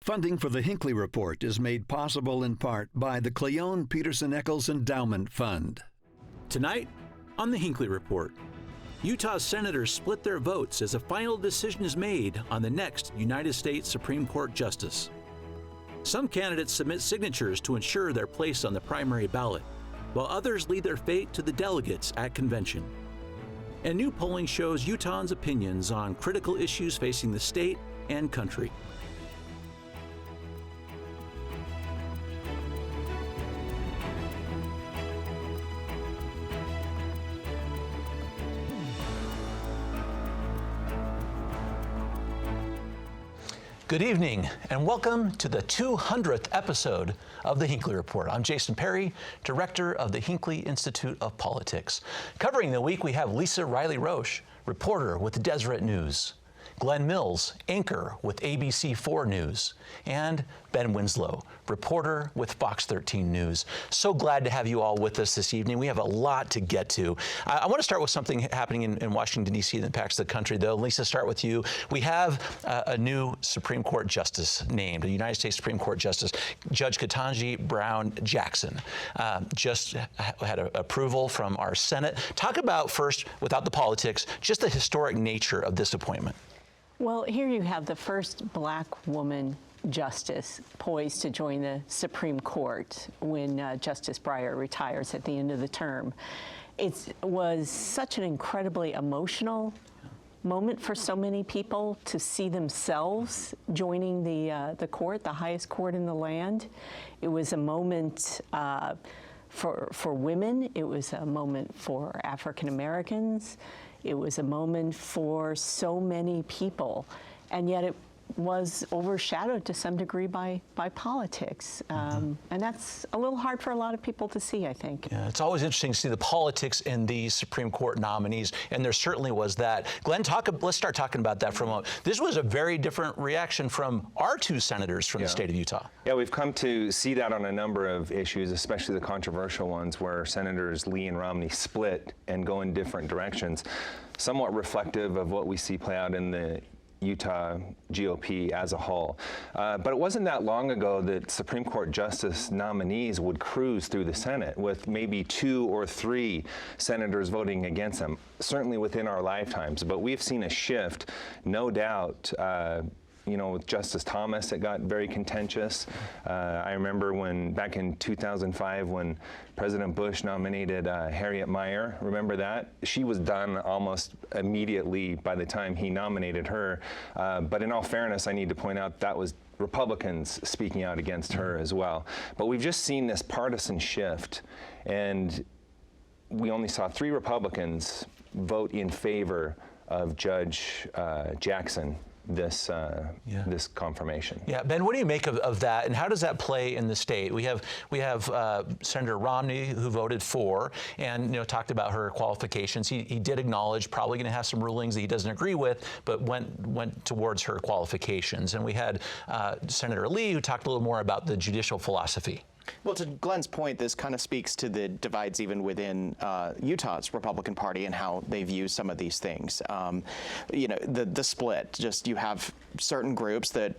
Funding for the Hinckley Report is made possible in part by the Cleone Peterson Eccles Endowment Fund. Tonight, on the Hinckley Report, Utah's senators split their votes as a final decision is made on the next United States Supreme Court justice. Some candidates submit signatures to ensure their place on the primary ballot, while others leave their fate to the delegates at convention. And new polling shows Utahns' opinions on critical issues facing the state and country. Good evening, and welcome to the 200th episode of the Hinckley Report. I'm Jason Perry, director of the Hinckley Institute of Politics. Covering the week, we have Lisa Riley Roche, reporter with the Deseret News, Glen Mills, anchor with ABC4 News, and Ben Winslow, reporter with Fox 13 News. So glad to have you all with us this evening. We have a lot to get to. I want to start with something happening in Washington, D.C. that impacts the country, though. Lisa, start with you. We have a new Supreme Court justice named, a United States Supreme Court justice, Judge Ketanji Brown Jackson. Just had approval from our Senate. Talk about first, without the politics, just the historic nature of this appointment. Well, here you have the first black woman justice poised to join the Supreme Court when Justice Breyer retires at the end of the term. It was such an incredibly emotional moment for so many people to see themselves joining the court, the highest court in the land. It was a moment for women. It was a moment for African Americans. It was a moment for so many people, and yet it was overshadowed to some degree by politics. And that's a little hard for a lot of people to see, I think. Yeah, it's always interesting to see the politics in these Supreme Court nominees, and there certainly was that. Glenn, let's start talking about that for a moment. This was a very different reaction from our two senators from the state of Utah. Yeah, we've come to see that on a number of issues, especially the controversial ones where Senators Lee and Romney split and go in different directions, somewhat reflective of what we see play out in the Utah GOP as a whole. But it wasn't that long ago that Supreme Court justice nominees would cruise through the Senate with maybe 2 or 3 senators voting against them, certainly within our lifetimes. But we've seen a shift, no doubt. You know, with Justice Thomas, it got very contentious. I remember back in 2005, when President Bush nominated Harriet Mier. Remember that? She was done almost immediately by the time he nominated her. But in all fairness, I need to point out that was Republicans speaking out against her as well. But we've just seen this partisan shift, and we only saw 3 Republicans vote in favor of Judge Jackson this confirmation. Yeah, Ben, what do you make of that, and how does that play in the state? We have Senator Romney, who voted for and talked about her qualifications. He did acknowledge probably going to have some rulings that he doesn't agree with, but went towards her qualifications. And we had Senator Lee, who talked a little more about the judicial philosophy. Well, to Glenn's point, this kind of speaks to the divides even within Utah's Republican Party and how they view some of these things. The split, just you have certain groups that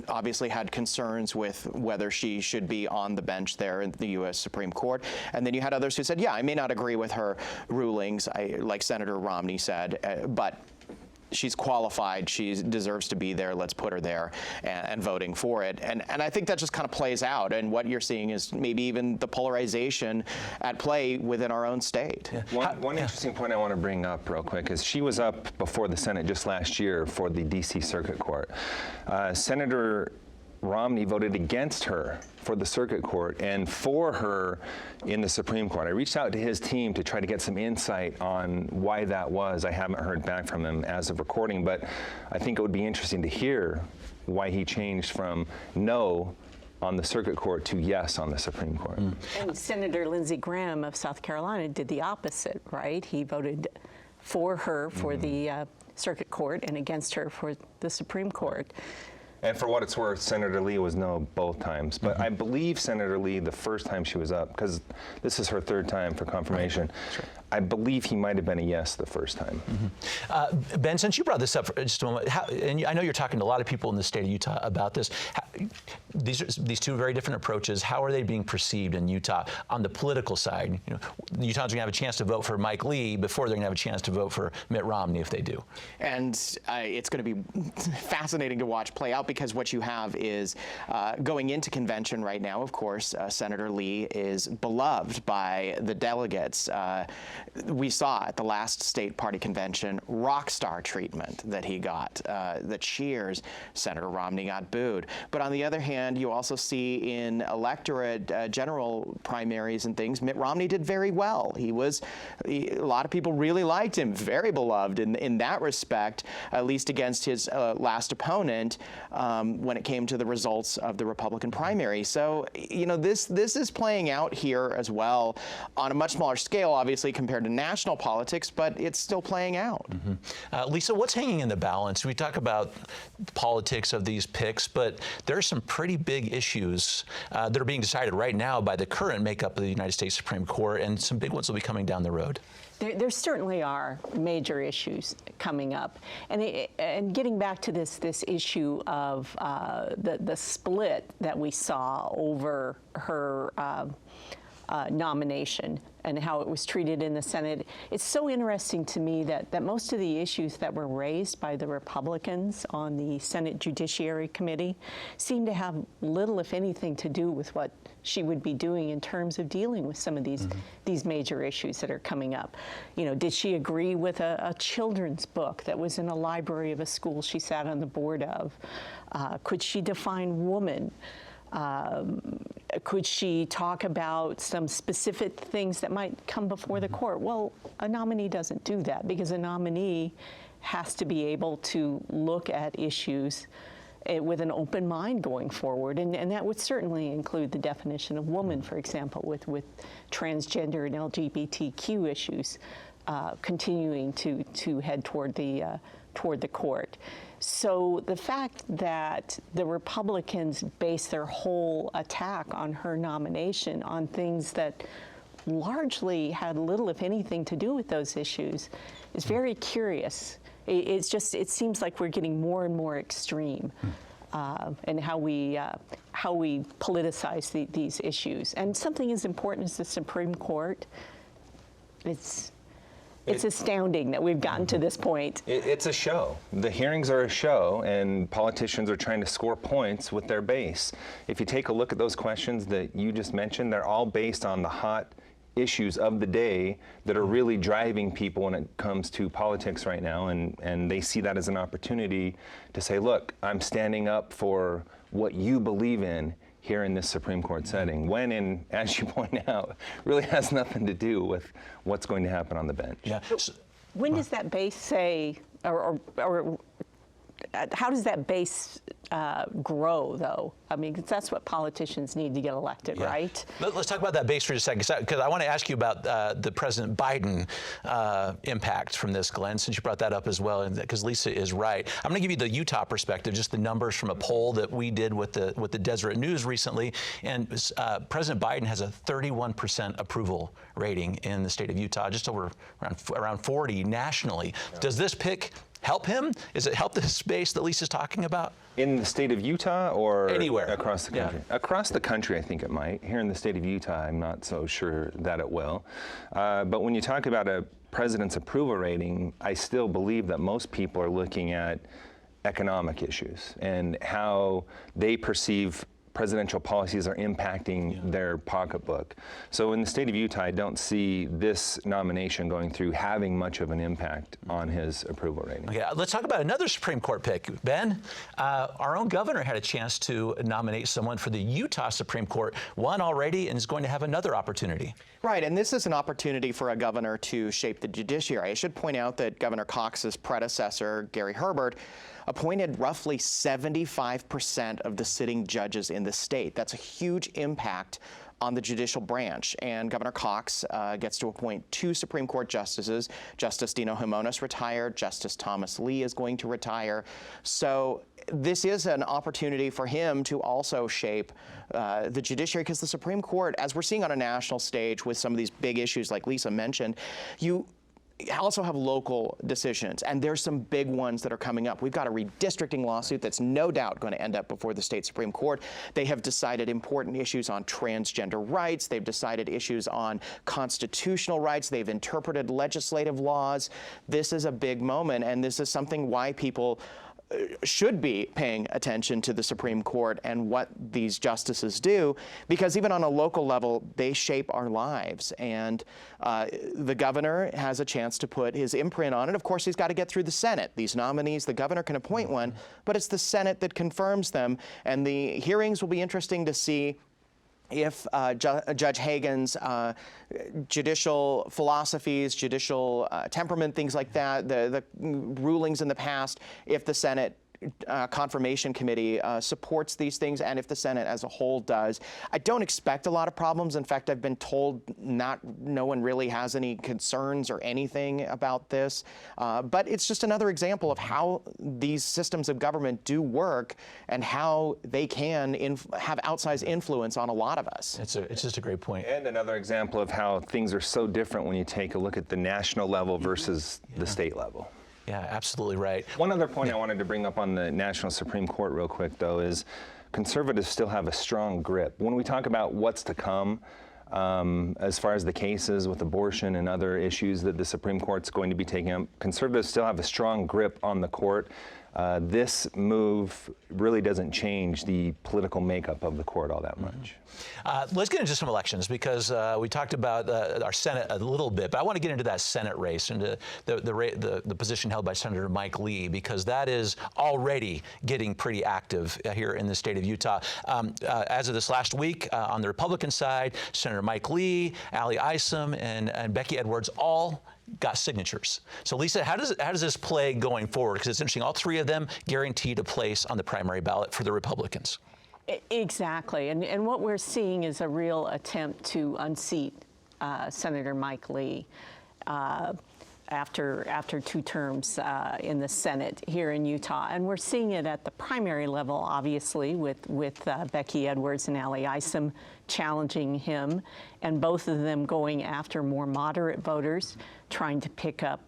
obviously had concerns with whether she should be on the bench there in the U.S. Supreme Court. And then you had others who said, yeah, I may not agree with her rulings, like Senator Romney said, but she's qualified, she deserves to be there, let's put her there, and voting for it. And I think that just kind of plays out, and what you're seeing is maybe even the polarization at play within our own state. Yeah. One interesting point I want to bring up real quick is she was up before the Senate just last year for the D.C. Circuit Court. Senator Romney voted against her for the Circuit Court and for her in the Supreme Court. I reached out to his team to try to get some insight on why that was. I haven't heard back from him as of recording, but I think it would be interesting to hear why he changed from no on the Circuit Court to yes on the Supreme Court. And Senator Lindsey Graham of South Carolina did the opposite, right? He voted for her for the Circuit Court and against her for the Supreme Court. And for what it's worth, Senator Lee was no both times. But I believe Senator Lee, the first time she was up, because this is her 3rd time for confirmation, I believe he might have been a yes the first time. Ben, since you brought this up for just a moment, and I know you're talking to a lot of people in the state of Utah about this. These two very different approaches. How are they being perceived in Utah on the political side? You know, Utahns are going to have a chance to vote for Mike Lee before they're going to have a chance to vote for Mitt Romney if they do. And it's going to be fascinating to watch play out, because what you have is going into convention right now, of course, Senator Lee is beloved by the delegates. We saw at the last state party convention rock star treatment that he got, the cheers. Senator Romney got booed. But on the other hand, you also see in electorate general primaries and things, Mitt Romney did very well. A lot of people really liked him, very beloved in that respect, at least against his last opponent when it came to the results of the Republican primary. So, you know, this is playing out here as well on a much smaller scale, obviously, compared to national politics, but it's still playing out. Lisa, what's hanging in the balance? We talk about politics of these picks, but there are some pretty big issues that are being decided right now by the current makeup of the United States Supreme Court, and some big ones will be coming down the road. There certainly are major issues coming up, and getting back to this issue of the split that we saw over her nomination and how it was treated in the Senate. It's so interesting to me that most of the issues that were raised by the Republicans on the Senate Judiciary Committee seem to have little, if anything, to do with what she would be doing in terms of dealing with some of these major issues that are coming up. You know, did she agree with a children's book that was in a library of a school she sat on the board of? Could she define woman? Could she talk about some specific things that might come before the court? Well, a nominee doesn't do that, because a nominee has to be able to look at issues with an open mind going forward, and that would certainly include the definition of woman, for example, with transgender and LGBTQ issues continuing to head toward the court. So the fact that the Republicans base their whole attack on her nomination on things that largely had little, if anything, to do with those issues is very curious. It seems like we're getting more and more extreme in how we politicize these issues. And something as important as the Supreme Court, it's astounding that we've gotten to this point. It's a show. The hearings are a show, and politicians are trying to score points with their base. If you take a look at those questions that you just mentioned, they're all based on the hot issues of the day that are really driving people when it comes to politics right now, and they see that as an opportunity to say, look, I'm standing up for what you believe in here in this Supreme Court setting, when, and as you point out, really has nothing to do with what's going to happen on the bench. Yeah. When does that base say, or how does that base grow, though? I mean, 'cause that's what politicians need to get elected, right? Let's talk about that base for just a second, because I want to ask you about the President Biden impact from this, Glenn, since you brought that up as well, and because Lisa is right. I'm going to give you the Utah perspective, just the numbers from a poll that we did with the Deseret News recently, and President Biden has a 31% approval rating in the state of Utah, just over around 40 nationally. Yeah. Does this pick help him? Does it help this base that Lisa's talking about? In the state of Utah or anywhere across the country? Yeah. Across the country, I think it might. Here in the state of Utah, I'm not so sure that it will. But when you talk about a president's approval rating, I still believe that most people are looking at economic issues and how they perceive presidential policies are impacting their pocketbook. So in the state of Utah, I don't see this nomination going through having much of an impact on his approval rating. Okay, let's talk about another Supreme Court pick. Ben, our own governor had a chance to nominate someone for the Utah Supreme Court, won already, and is going to have another opportunity. Right, and this is an opportunity for a governor to shape the judiciary. I should point out that Governor Cox's predecessor, Gary Herbert, appointed roughly 75% of the sitting judges in the state. That's a huge impact on the judicial branch. And Governor Cox gets to appoint 2 Supreme Court justices. Justice Dino Himones retired. Justice Thomas Lee is going to retire. So this is an opportunity for him to also shape the judiciary, because the Supreme Court, as we're seeing on a national stage with some of these big issues like Lisa mentioned, you also have local decisions, and there's some big ones that are coming up. We've got a redistricting lawsuit that's no doubt going to end up before the state Supreme Court. They have decided important issues on transgender rights. They've decided issues on constitutional rights. They've interpreted legislative laws. This is a big moment, and this is something why people should be paying attention to the Supreme Court and what these justices do, because even on a local level, they shape our lives. And the governor has a chance to put his imprint on it. Of course, he's got to get through the Senate. These nominees, the governor can appoint one, but it's the Senate that confirms them. And the hearings will be interesting to see if Judge Hagan's judicial philosophies, judicial temperament, things like that, the rulings in the past, if the Senate confirmation committee supports these things, and if the Senate as a whole does. I don't expect a lot of problems. In fact, I've been told no one really has any concerns or anything about this. But it's just another example of how these systems of government do work and how they can have outsized influence on a lot of us. It's just a great point. And another example of how things are so different when you take a look at the national level versus the state level. Yeah, absolutely right. One other point I wanted to bring up on the National Supreme Court real quick, though, is conservatives still have a strong grip. When we talk about what's to come, as far as the cases with abortion and other issues that the Supreme Court's going to be taking up, conservatives still have a strong grip on the court. This move really doesn't change the political makeup of the court all that much. Let's get into some elections, because we talked about our Senate a little bit, but I want to get into that Senate race and the position held by Senator Mike Lee, because that is already getting pretty active here in the state of Utah. As of this last week, on the Republican side, Senator Mike Lee, Ali Isom, and Becky Edwards all got signatures. So Lisa, how does this play going forward? Because it's interesting, all 3 of them guaranteed a place on the primary ballot for the Republicans. Exactly, and what we're seeing is a real attempt to unseat Senator Mike Lee after 2 terms in the Senate here in Utah. And we're seeing it at the primary level, obviously, with Becky Edwards and Ali Isom challenging him, and both of them going after more moderate voters, trying to pick up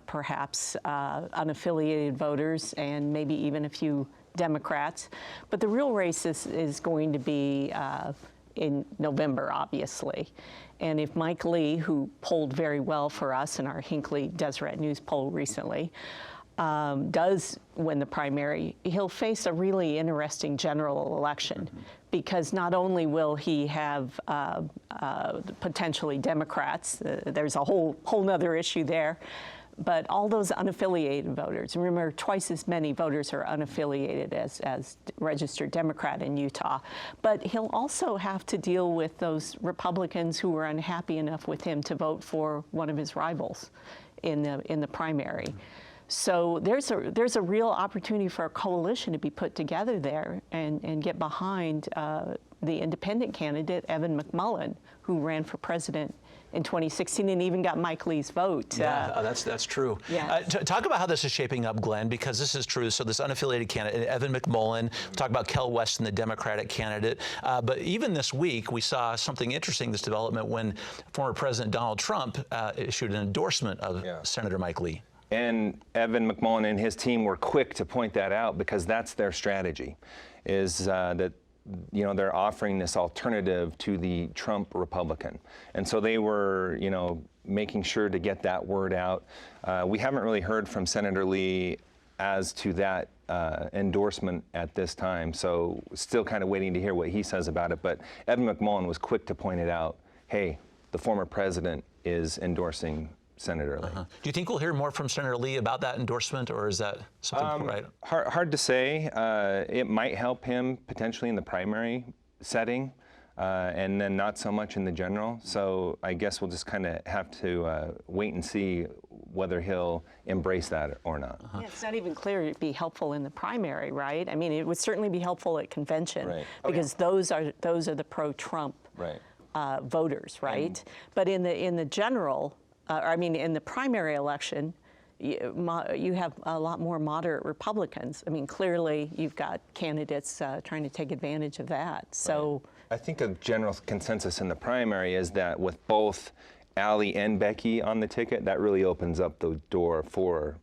perhaps unaffiliated voters and maybe even a few Democrats. But the real race is going to be in November, obviously. And if Mike Lee, who polled very well for us in our Hinckley Deseret News poll recently, does win the primary, he'll face a really interesting general election, because not only will he have potentially Democrats, there's a whole nother issue there, but all those unaffiliated voters. Remember, twice as many voters are unaffiliated as registered Democrat in Utah. But he'll also have to deal with those Republicans who were unhappy enough with him to vote for one of his rivals in the primary. So there's a real opportunity for a coalition to be put together there and get behind the independent candidate, Evan Mcmullen, who ran for president in 2016 and even got Mike Lee's vote. Yeah, that's true. Yeah. Talk about how this is shaping up, Glenn, because this is true. So this unaffiliated candidate, Evan Mcmullen, talk about Kel Weston, the Democratic candidate. But even this week, we saw something interesting, this development, when former President Donald Trump issued an endorsement of Senator Mike Lee. And Evan Mcmullen and his team were quick to point that out, because that's their strategy, is that they're offering this alternative to the Trump Republican. And so they were, making sure to get that word out. We haven't really heard from Senator Lee as to that endorsement at this time, so still kind of waiting to hear what he says about it. But Evan Mcmullen was quick to point it out. Hey, the former president is endorsing Senator Lee. Do you think we'll hear more from Senator Lee about that endorsement, or is that something right? Hard to say. It might help him potentially in the primary setting, and then not so much in the general. So I guess we'll just kind of have to wait and see whether he'll embrace that or not. Yeah, it's not even clear it'd be helpful in the primary, right? I mean, it would certainly be helpful at convention, because those are the pro-Trump voters, right? But in the general, in the primary election, you have a lot more moderate Republicans. I mean, clearly you've got candidates trying to take advantage of that. So I think a general consensus in the primary is that with both Allie and Becky on the ticket, that really opens up the door for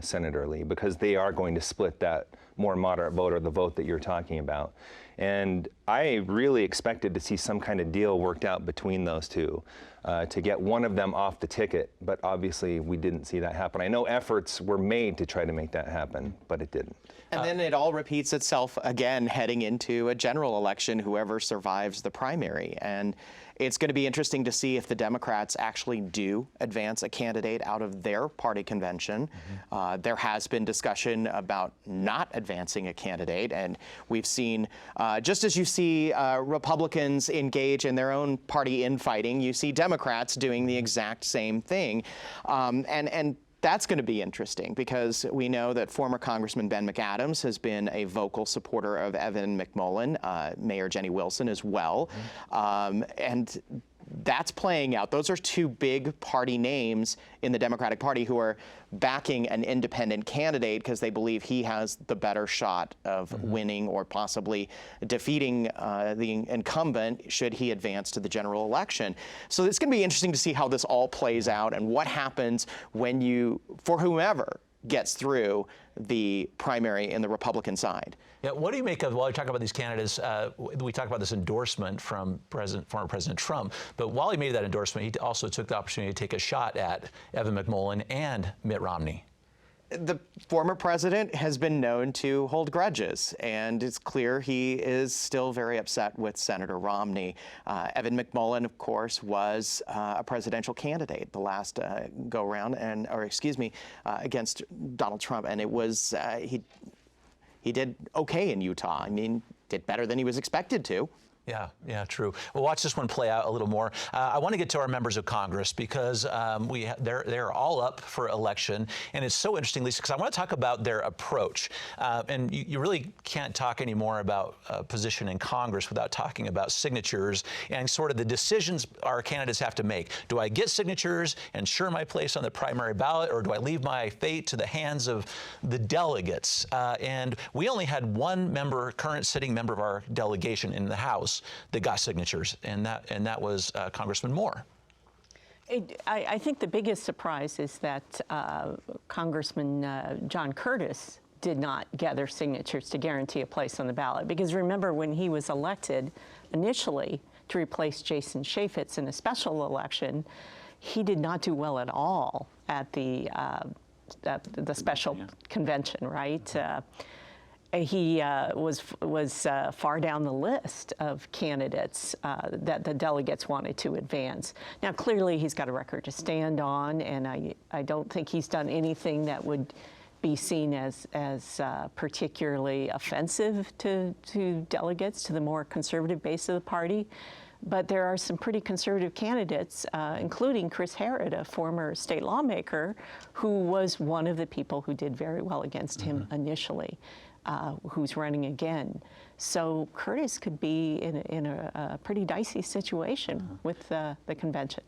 Senator Lee, because they are going to split that more moderate vote, or the vote that you're talking about. And I really expected to see some kind of deal worked out between those two to get one of them off the ticket, but obviously we didn't see that happen. I know efforts were made to try to make that happen, but it didn't. And then it all repeats itself again heading into a general election, whoever survives the primary. And it's going to be interesting to see if the Democrats actually do advance a candidate out of their party convention. There has been discussion about not advancing a candidate, and we've seen, just as you see Republicans engage in their own party infighting, you see Democrats doing the exact same thing. And that's going to be interesting, because we know that former Congressman Ben McAdams has been a vocal supporter of Evan Mcmullen, Mayor Jenny Wilson as well. And that's playing out. Those are two big party names in the Democratic Party who are backing an independent candidate because they believe he has the better shot of winning or possibly defeating the incumbent should he advance to the general election. So it's going to be interesting to see how this all plays out and what happens when for whomever gets through the primary in the Republican side. Yeah, what do you make of, while we talk about these candidates, we talk about this endorsement from former President Trump, but while he made that endorsement, he also took the opportunity to take a shot at Evan Mcmullen and Mitt Romney. The former president has been known to hold grudges, and it's clear he is still very upset with Senator Romney. Evan Mcmullen, of course, was a presidential candidate the last go-round, against Donald Trump, and it was he did okay in Utah. I mean, did better than he was expected to. Yeah, true. Well, watch this one play out a little more. I want to get to our members of Congress because they're all up for election, and it's so interesting, Lisa, because I want to talk about their approach. And you really can't talk anymore about position in Congress without talking about signatures and sort of the decisions our candidates have to make. Do I get signatures, ensure my place on the primary ballot, or do I leave my fate to the hands of the delegates? And we only had one current sitting member of our delegation in the House that got signatures, and that was Congressman Moore. I think the biggest surprise is that Congressman John Curtis did not gather signatures to guarantee a place on the ballot. Because remember, when he was elected initially to replace Jason Chaffetz in a special election, he did not do well at all at the special convention, right? He was far down the list of candidates that the delegates wanted to advance. Now, clearly, he's got a record to stand on, and I don't think he's done anything that would be seen as particularly offensive to delegates, to the more conservative base of the party. But there are some pretty conservative candidates, including Chris Herrod, a former state lawmaker, who was one of the people who did very well against him initially. Who's running again. So Curtis could be in a pretty dicey situation with the convention.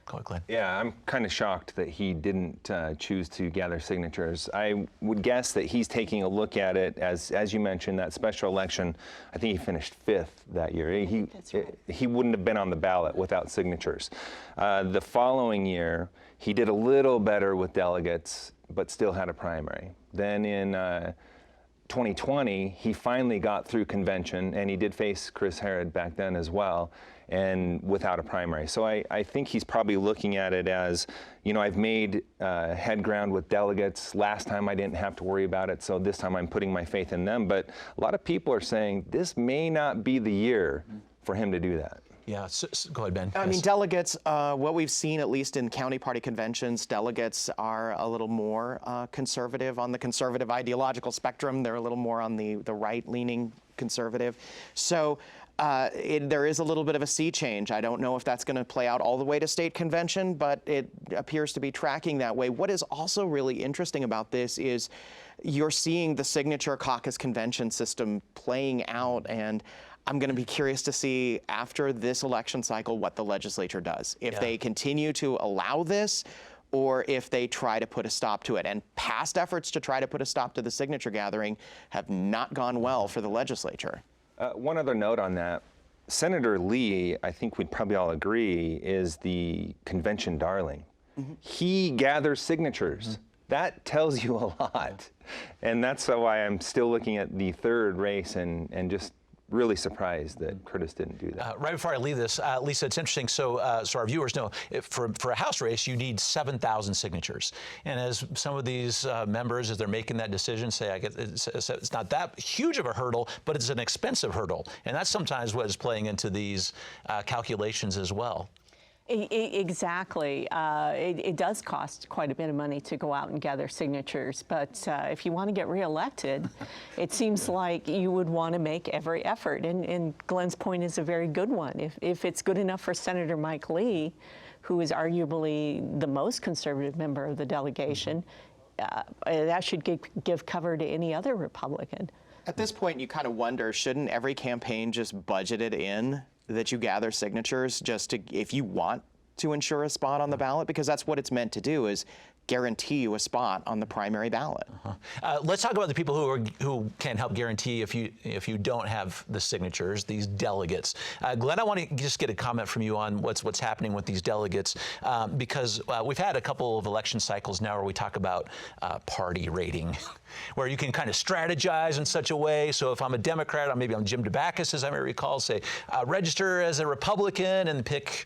Go ahead, Glenn. Yeah, I'm kind of shocked that he didn't choose to gather signatures. I would guess that he's taking a look at it as you mentioned, that special election. I think he finished 5th that year. He wouldn't have been on the ballot without signatures. The following year, he did a little better with delegates, but still had a primary. Then in 2020, he finally got through convention, and he did face Chris Herrod back then as well, and without a primary. So I think he's probably looking at it as, I've made head ground with delegates. Last time I didn't have to worry about it, so this time I'm putting my faith in them. But a lot of people are saying this may not be the year for him to do that. Yeah, go ahead, Ben. I mean, delegates, what we've seen, at least in county party conventions, delegates are a little more conservative on the conservative ideological spectrum. They're a little more on the right-leaning conservative. So there is a little bit of a sea change. I don't know if that's going to play out all the way to state convention, but it appears to be tracking that way. What is also really interesting about this is you're seeing the signature caucus convention system playing out, and I'm going to be curious to see after this election cycle what the legislature does. If they continue to allow this, or if they try to put a stop to it. And past efforts to try to put a stop to the signature gathering have not gone well for the legislature. One other note on that. Senator Lee, I think we'd probably all agree, is the convention darling. He gathers signatures. That tells you a lot. And that's why I'm still looking at the third race and just really surprised that Curtis didn't do that. Right before I leave this, Lisa, it's interesting. So our viewers know, for a House race, you need 7,000 signatures. And as some of these members, as they're making that decision, say, I guess it's not that huge of a hurdle, but it's an expensive hurdle. And that's sometimes what is playing into these calculations as well. Exactly. It does cost quite a bit of money to go out and gather signatures, but if you want to get reelected, it seems like you would want to make every effort. And Glen's point is a very good one. If it's good enough for Senator Mike Lee, who is arguably the most conservative member of the delegation, that should give cover to any other Republican. At this point, you kind of wonder, shouldn't every campaign just budget it in that you gather signatures just to, if you want to ensure a spot on the ballot? Because that's what it's meant to do, is guarantee you a spot on the primary ballot. Let's talk about the people who can help guarantee if you don't have the signatures, these delegates. Glen, I want to just get a comment from you on what's happening with these delegates, because we've had a couple of election cycles now where we talk about party rating, where you can kind of strategize in such a way. So if I'm a Democrat, maybe I'm Jim DeBacchus, as I may recall, say, register as a Republican and pick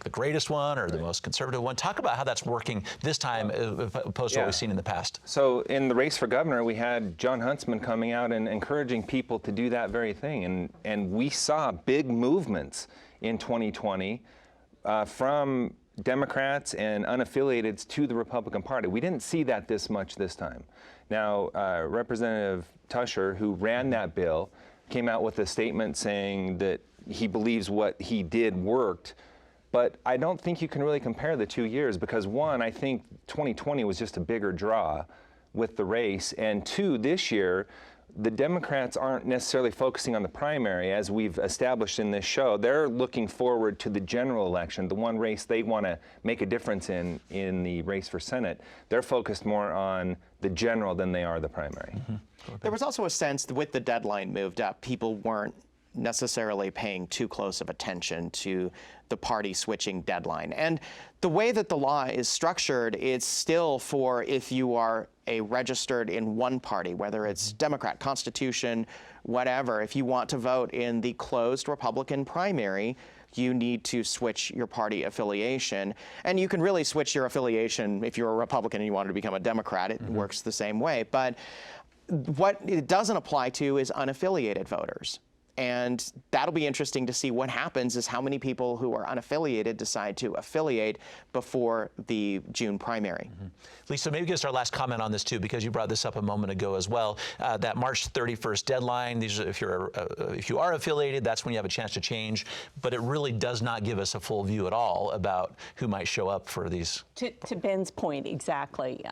the greatest one or the most conservative one. Talk about how that's working this time opposed to what we've seen in the past. So in the race for governor, we had John Huntsman coming out and encouraging people to do that very thing. And we saw big movements in 2020 from Democrats and unaffiliateds to the Republican Party. We didn't see that this much this time. Now, Representative Tusher, who ran that bill, came out with a statement saying that he believes what he did worked. But I don't think you can really compare the 2 years because, one, I think 2020 was just a bigger draw with the race. And two, this year, the Democrats aren't necessarily focusing on the primary, as we've established in this show. They're looking forward to the general election, the one race they want to make a difference in the race for Senate. They're focused more on the general than they are the primary. There was also a sense that with the deadline moved up, people weren't necessarily paying too close of attention to the party switching deadline. And the way that the law is structured, it's still for if you are registered in one party, whether it's Democrat, Constitution, whatever, if you want to vote in the closed Republican primary, you need to switch your party affiliation. And you can really switch your affiliation if you're a Republican and you wanted to become a Democrat. It works the same way. But what it doesn't apply to is unaffiliated voters. And that'll be interesting to see what happens is how many people who are unaffiliated decide to affiliate before the June primary. Lisa, maybe give us our last comment on this too, because you brought this up a moment ago as well. That March 31st deadline, if you are affiliated, that's when you have a chance to change. But it really does not give us a full view at all about who might show up for these. To Ben's point, exactly.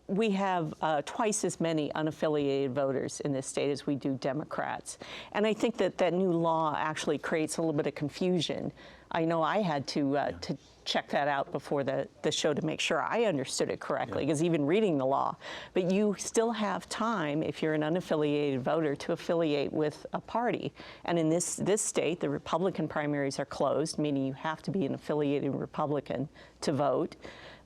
We have twice as many unaffiliated voters in this state as we do Democrats. And I think that new law actually creates a little bit of confusion. I know I had to check that out before the show to make sure I understood it correctly, because even reading the law. But you still have time, if you're an unaffiliated voter, to affiliate with a party. And in this state, the Republican primaries are closed, meaning you have to be an affiliated Republican to vote.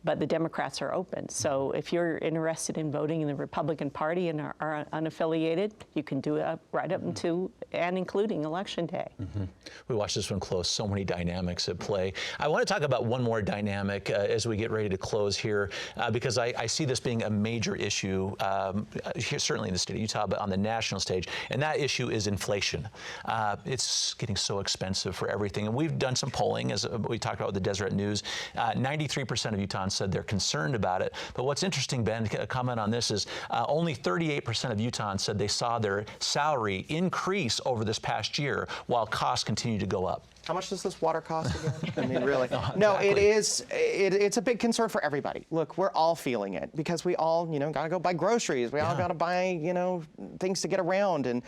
But the Democrats are open. So if you're interested in voting in the Republican Party and are unaffiliated, you can do it right up until and including Election Day. We watched this one close, so many dynamics at play. I want to talk about one more dynamic as we get ready to close here, because I see this being a major issue, here, certainly in the state of Utah, but on the national stage, and that issue is inflation. It's getting so expensive for everything, and we've done some polling, as we talked about with the Deseret News. 93% of Utahns said they're concerned about it. But what's interesting, Ben, a comment on this is only 38% of Utahns said they saw their salary increase over this past year while costs continue to go up. How much does this water cost again? I mean, really? No, Exactly. it's a big concern for everybody. Look, we're all feeling it because we all, got to go buy groceries. We all got to buy, things to get around. And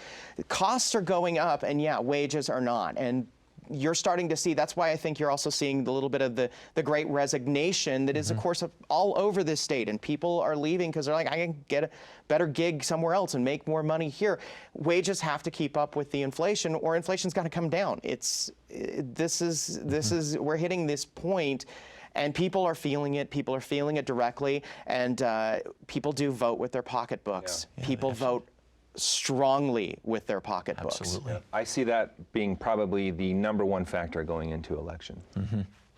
costs are going up, and wages are not. And you're starting to see, that's why I think you're also seeing the little bit of the great resignation that is, of course, all over this state. And people are leaving because they're like, I can get a better gig somewhere else and make more money here. Wages have to keep up with the inflation, or inflation's got to come down. We're hitting this point, and people are feeling it. People are feeling it directly, and people do vote with their pocketbooks. Yeah, people vote strongly with their pocketbooks. Absolutely. I see that being probably the #1 factor going into election.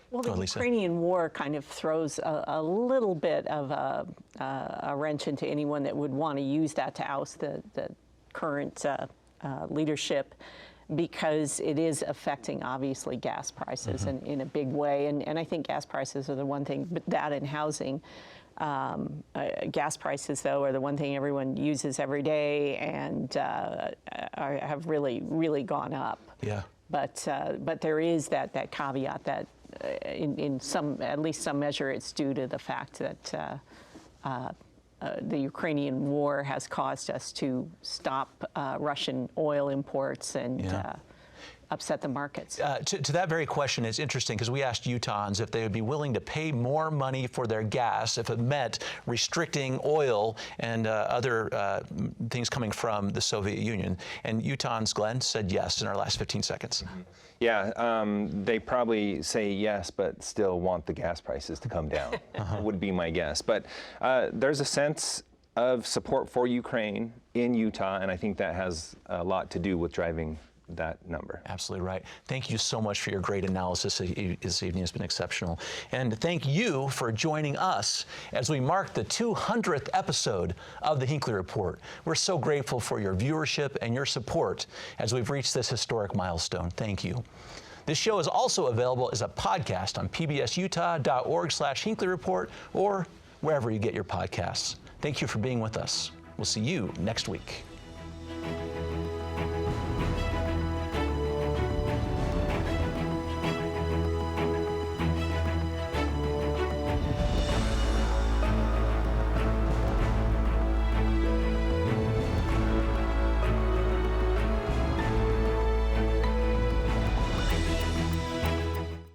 Well, the Go ahead, Lisa. Ukrainian war kind of throws a little bit of a wrench into anyone that would want to use that to oust the current leadership, because it is affecting, obviously, gas prices in a big way. And I think gas prices are the one thing, but that and housing. Gas prices, though, are the one thing everyone uses every day, and have really gone up. Yeah. But there is that caveat that in at least some measure, it's due to the fact that the Ukrainian war has caused us to stop Russian oil imports and upset the markets. To that very question, it's interesting because we asked Utahns if they would be willing to pay more money for their gas if it meant restricting oil and other things coming from the Soviet Union. And Utahns, Glen, said yes in our last 15 seconds. Yeah, they probably say yes, but still want the gas prices to come down, would be my guess. But there's a sense of support for Ukraine in Utah, and I think that has a lot to do with driving that number. Absolutely right. Thank you so much for your great analysis this evening. It's been exceptional. And thank you for joining us as we mark the 200th episode of the Hinckley Report. We're so grateful for your viewership and your support as we've reached this historic milestone. Thank you. This show is also available as a podcast on pbsutah.org/Hinckley Report or wherever you get your podcasts. Thank you for being with us. We'll see you next week.